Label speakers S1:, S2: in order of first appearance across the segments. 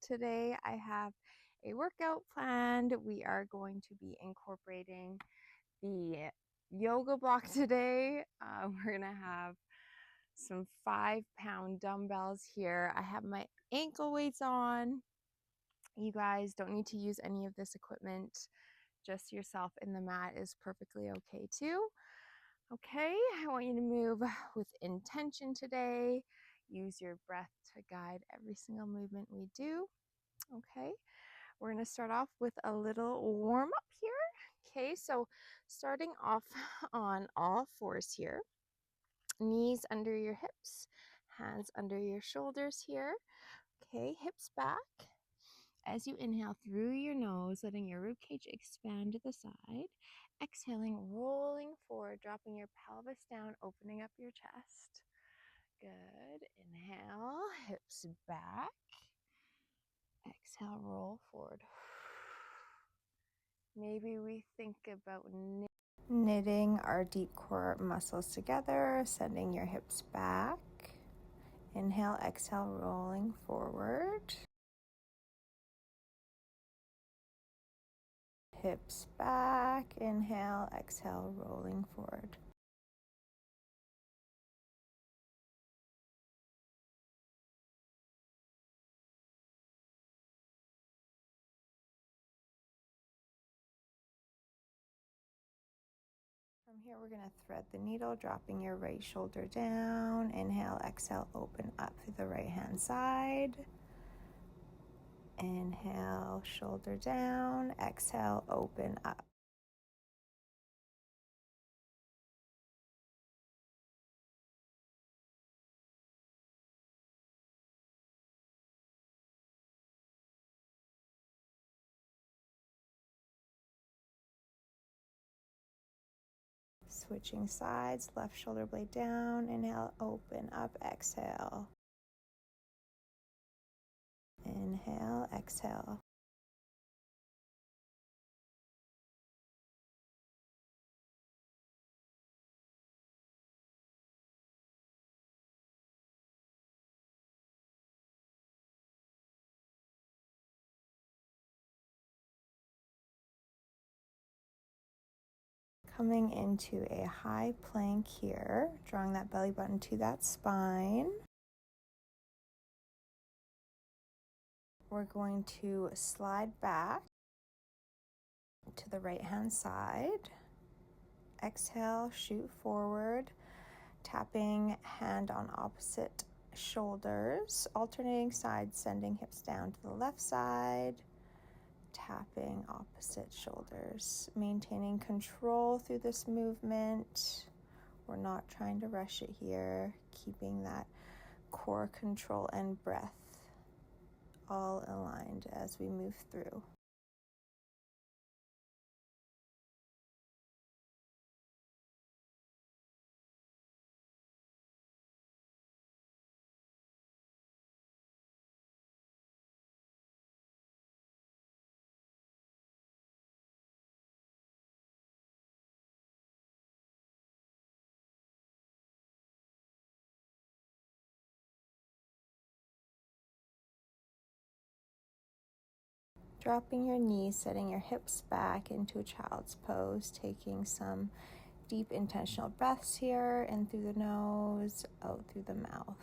S1: Today I have a workout planned. We are going to be incorporating the yoga block today. We're gonna have some 5-pound dumbbells here. I have my ankle weights on. You guys don't need to use any of this equipment. Just yourself in the mat is perfectly okay too. Okay, I want you to move with intention today. Use your breath to guide every single movement we do. Okay, we're going to start off with a little warm up here. Okay, so starting off on all fours here, knees under your hips, hands under your shoulders here. Okay, hips back. As you inhale through your nose, letting your ribcage expand to the side. Exhaling, rolling forward, dropping your pelvis down, opening up your chest. Good. Inhale, hips back. Exhale, roll forward. Maybe we think about knitting our deep core muscles together, sending your hips back. Inhale, exhale, rolling forward. Hips back, inhale, exhale, rolling forward. From here, we're going to thread the needle, dropping your right shoulder down. Inhale, exhale, open up through the right hand side. Inhale, shoulder down. Exhale, open up. Switching sides, left shoulder blade down. Inhale, open up, exhale. Inhale, exhale. Coming into a high plank here, drawing that belly button to that spine. We're going to slide back to the right hand side. Exhale, shoot forward, tapping hand on opposite shoulders, alternating sides, sending hips down to the left side, tapping opposite shoulders, maintaining control through this movement. We're not trying to rush it here, keeping that core control and breath all aligned as we move through. Dropping your knees, setting your hips back into a child's pose, taking some deep intentional breaths here, in through the nose, out through the mouth.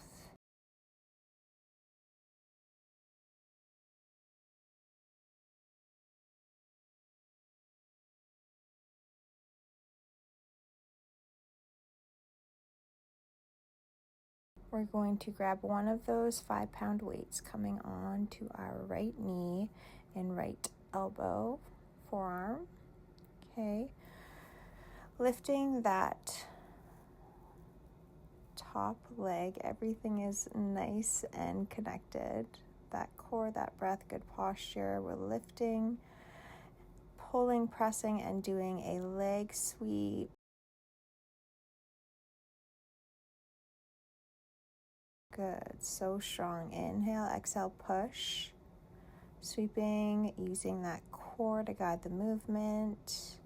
S1: We're going to grab one of those 5-pound weights coming on to our right knee and right elbow, forearm. Okay. Lifting that top leg, everything is nice and connected. That core, that breath, good posture. We're lifting, pulling, pressing, and doing a leg sweep. Good, so strong. Inhale, exhale, push. Sweeping, using that core to guide the movement.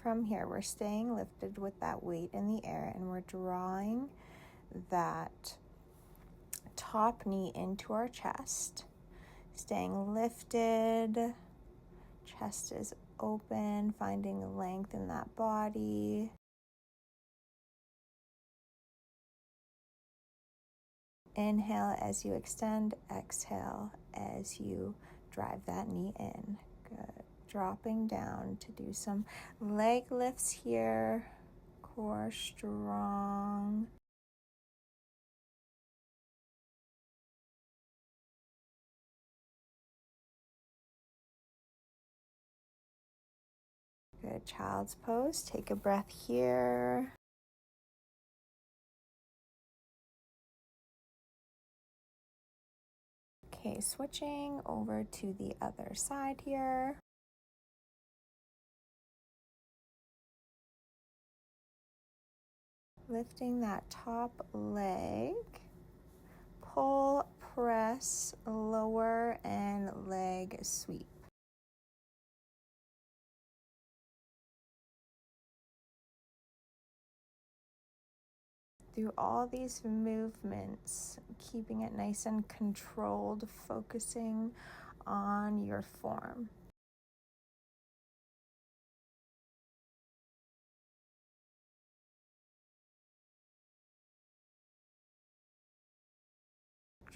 S1: from here, we're staying lifted with that weight in the air, and we're drawing that top knee into our chest, staying lifted, chest is open, finding length in that body. Inhale as you extend, exhale as you drive that knee in. Good. Dropping down to do some leg lifts here, core strong. Good. Child's pose. Take a breath here. Okay, switching over to the other side here. Lifting that top leg. Pull, press, lower, and leg sweep. Through all these movements, keeping it nice and controlled, focusing on your form.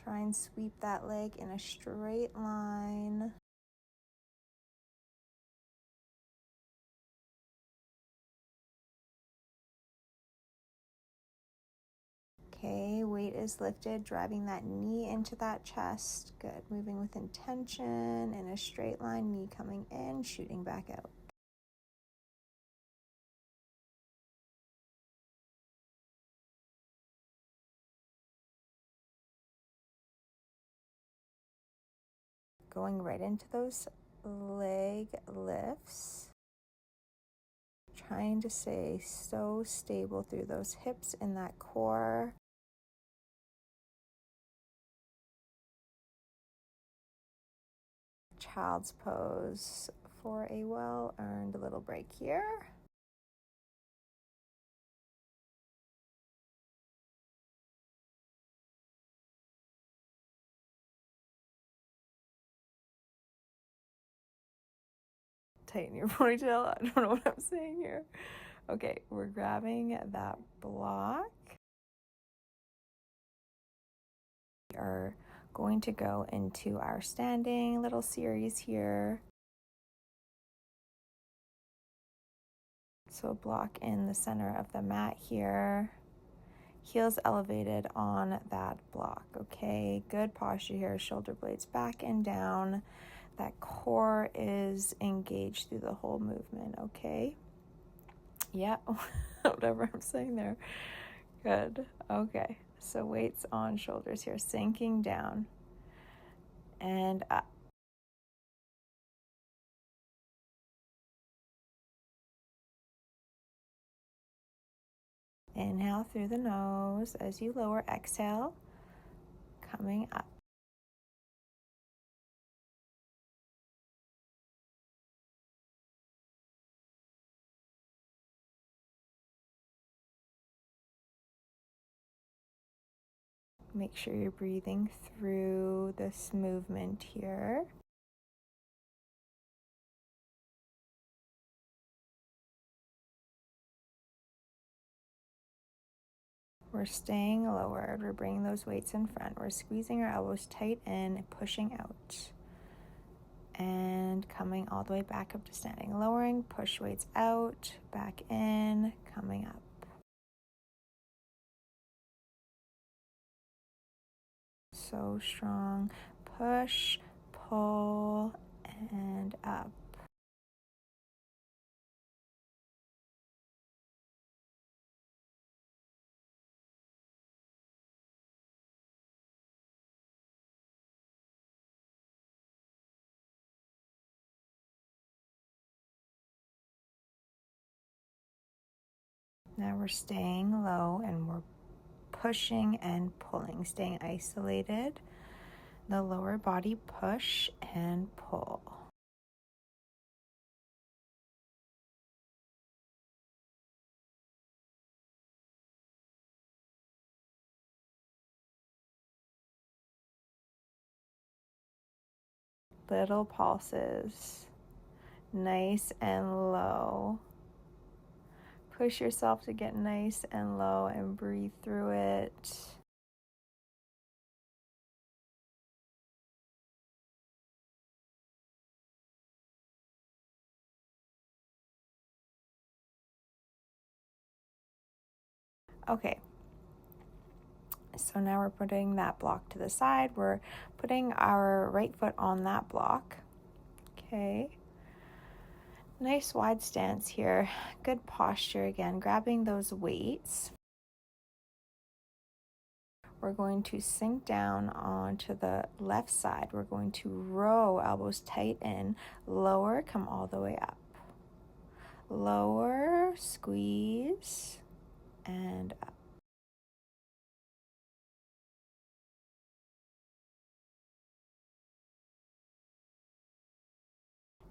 S1: Try and sweep that leg in a straight line. Okay, weight is lifted, driving that knee into that chest. Good. Moving with intention in a straight line, knee coming in, shooting back out. Going right into those leg lifts. Trying to stay so stable through those hips in that core. Child's pose for a well-earned little break here. Tighten your ponytail. I don't know what I'm saying here. Okay, we're grabbing that block. We are going to go into our standing little series here. So block in the center of the mat here. Heels elevated on that block. Okay, good posture here. Shoulder blades back and down. That core is engaged through the whole movement. Okay. Yeah, whatever I'm saying there. Good. Okay, so weights on shoulders here, sinking down and up. Inhale through the nose as you lower, exhale, coming up. Make sure you're breathing through this movement here. We're staying lowered. We're bringing those weights in front. We're squeezing our elbows tight in, pushing out. And coming all the way back up to standing. Lowering, push weights out, back in, coming up. So strong. Push, pull, and up. Now we're staying low and we're pushing and pulling, staying isolated. The lower body push and pull. Little pulses, nice and low. Push yourself to get nice and low and breathe through it. Okay, so now we're putting that block to the side. We're putting our right foot on that block. Okay, nice wide stance here. Good posture again, grabbing those weights. We're going to sink down onto the left side. We're going to row, elbows tight in, lower, come all the way up. Lower, squeeze, and up.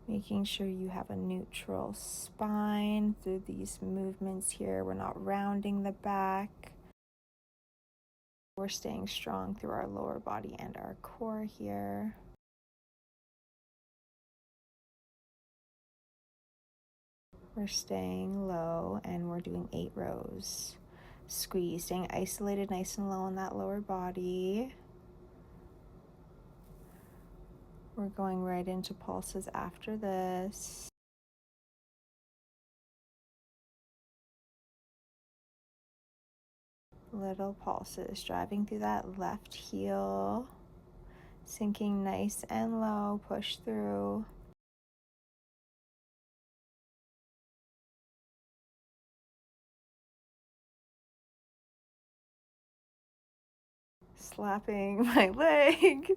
S1: Making sure you have a neutral spine through these movements here. We're not rounding the back. We're staying strong through our lower body and our core here. We're staying low and we're doing 8 rows. Squeeze, staying isolated nice and low on that lower body. We're going right into pulses after this. Little pulses, driving through that left heel. Sinking nice and low, push through. Slapping my leg.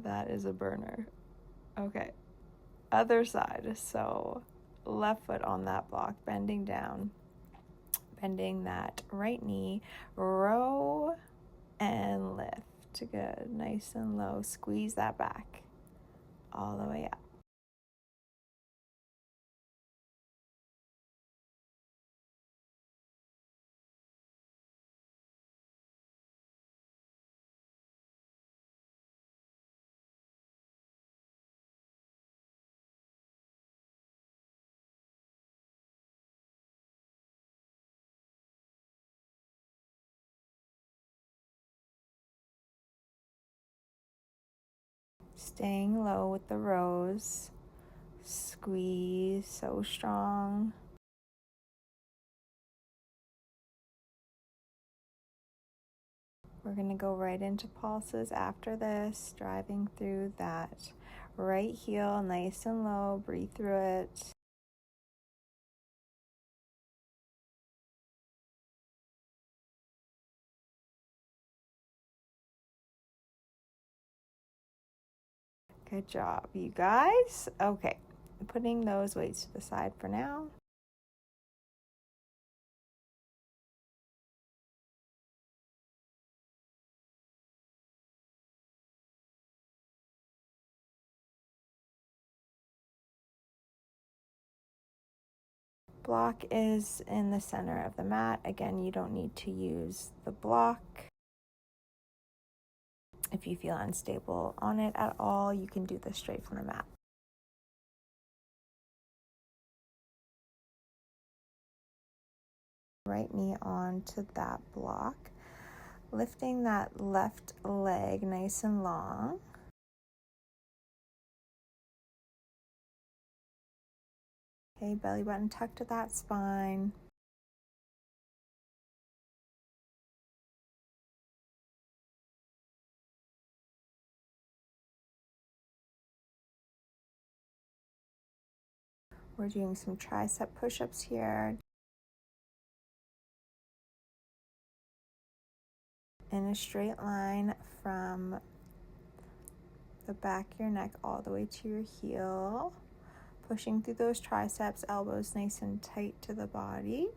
S1: That is a burner. Okay, other side. So left foot on that block, bending down, bending that right knee, row and lift. Good, nice and low. Squeeze that back all the way up. Staying low with the rows. Squeeze so strong. We're going to go right into pulses after this, driving through that right heel nice and low. Breathe through it. Good job, you guys. Okay, putting those weights to the side for now. Block is in the center of the mat. Again, you don't need to use the block. If you feel unstable on it at all, you can do this straight from the mat. Right knee onto that block, lifting that left leg nice and long. Okay, belly button tucked to that spine. We're doing some tricep push-ups here. In a straight line from the back of your neck all the way to your heel. Pushing through those triceps, elbows nice and tight to the body.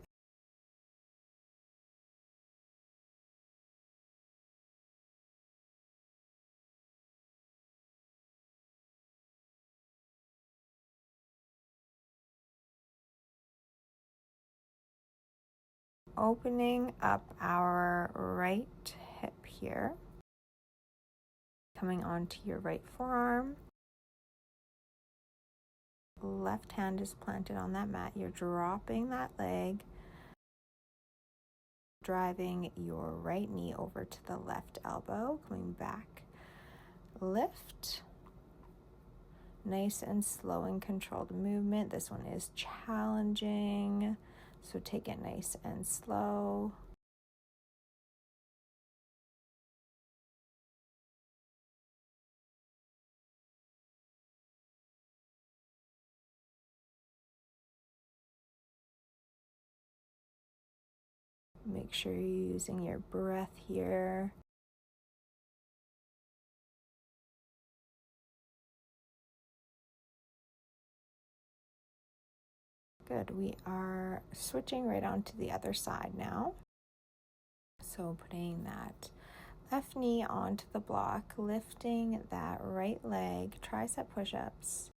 S1: Opening up our right hip here. onto your right forearm. Left hand is planted on that mat. You're dropping that leg, driving your right knee over to the left elbow, coming back, lift. Nice and slow and controlled movement. This one is challenging, so take it nice and slow. Make sure you're using your breath here. Good. We are switching right on to the other side now. So putting that left knee onto the block, lifting that right leg, tricep push-ups.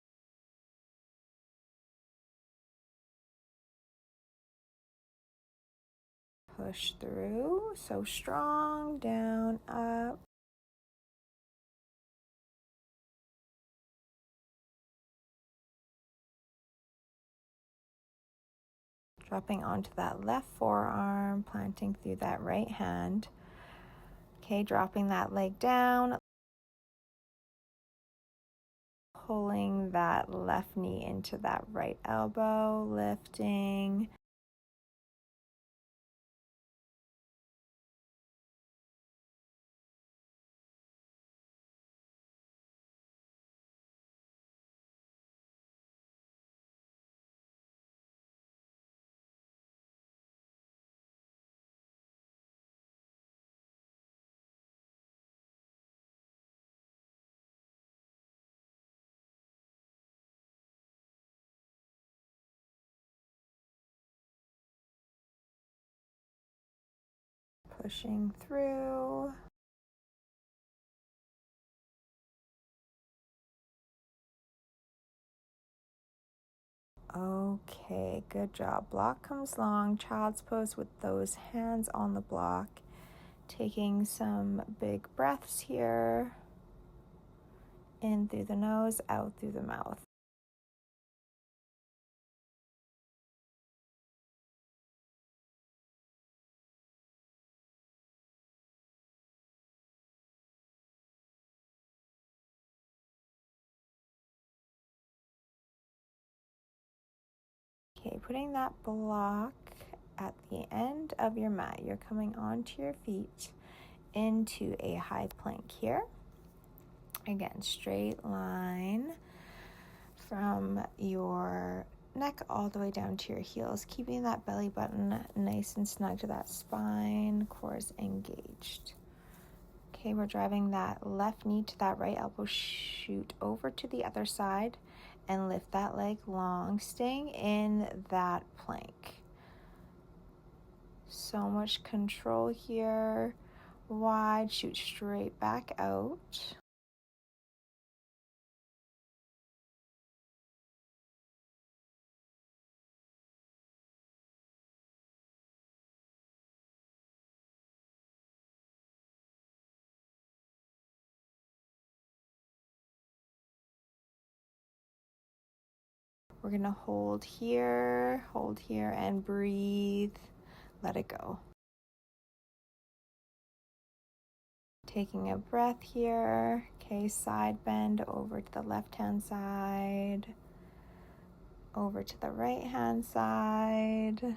S1: Push through, so strong, down, up. Dropping onto that left forearm, planting through that right hand. Okay, dropping that leg down, pulling that left knee into that right elbow, lifting. Pushing through. Okay, good job. Block comes long, child's pose with those hands on the block. Taking some big breaths here. In through the nose, out through the mouth. Okay, putting that block at the end of your mat. You're coming onto your feet into a high plank here. Again, straight line from your neck all the way down to your heels, keeping that belly button nice and snug to that spine, core is engaged. Okay, we're driving that left knee to that right elbow, shoot over to the other side and lift that leg long, staying in that plank. So much control here. Wide, shoot straight back out. We're gonna hold here, and breathe. Let it go. Taking a breath here. Okay, side bend over to the left-hand side, over to the right-hand side.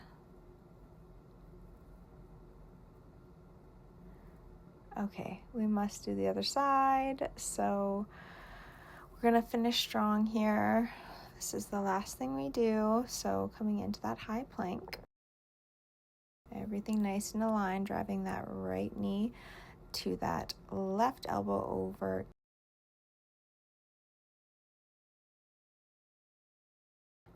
S1: Okay, we must do the other side. So we're gonna finish strong here. This is the last thing we do. So coming into that high plank. Everything nice and aligned, driving that right knee to that left elbow over.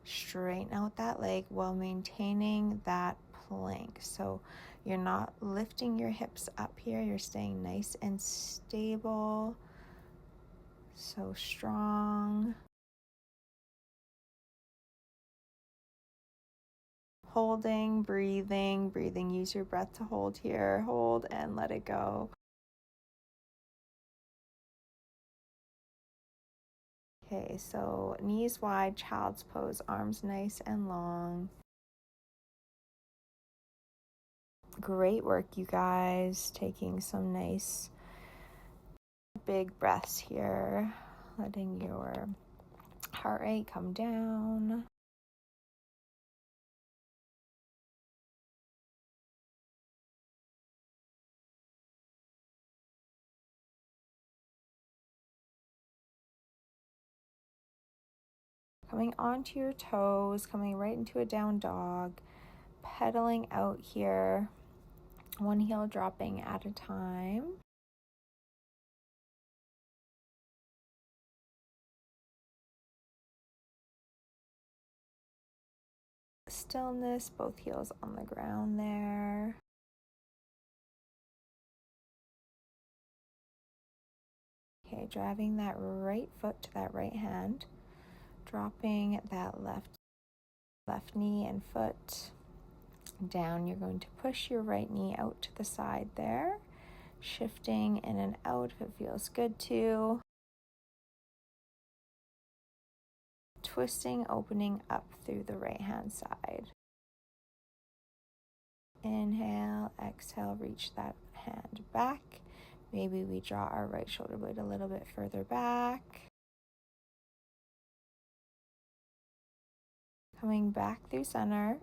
S1: Straighten out that leg while maintaining that plank. So you're not lifting your hips up here. You're staying nice and stable. So strong. Holding, breathing. Use your breath to hold here. Hold and let it go. Okay, so knees wide, child's pose, arms nice and long. Great work, you guys. Taking some nice big breaths here, letting your heart rate come down. Coming onto your toes, coming right into a down dog, pedaling out here, one heel dropping at a time. Stillness, both heels on the ground there. Okay, driving that right foot to that right hand, dropping that left knee and foot down. You're going to push your right knee out to the side there, shifting in and out if it feels good to. Twisting, opening up through the right hand side. Inhale, exhale, reach that hand back. Maybe we draw our right shoulder blade a little bit further back. Coming back through center,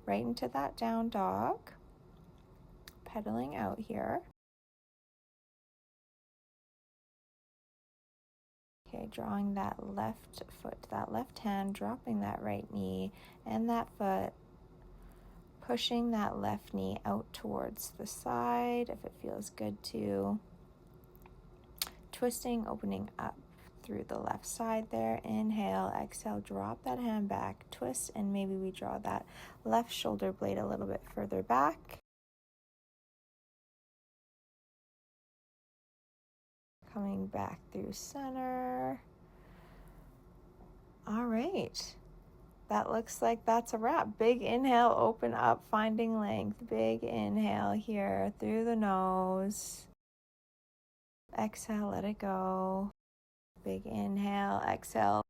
S1: right into that down dog. Pedaling out here. Okay, drawing that left foot, that left hand, dropping that right knee and that foot, pushing that left knee out towards the side if it feels good to. Twisting, opening up through the left side there. Inhale, exhale, drop that hand back, twist, and maybe we draw that left shoulder blade a little bit further back. Coming back through center. All right. That looks like that's a wrap. Big inhale, open up, finding length. Big inhale here through the nose. Exhale, let it go. Big inhale, exhale.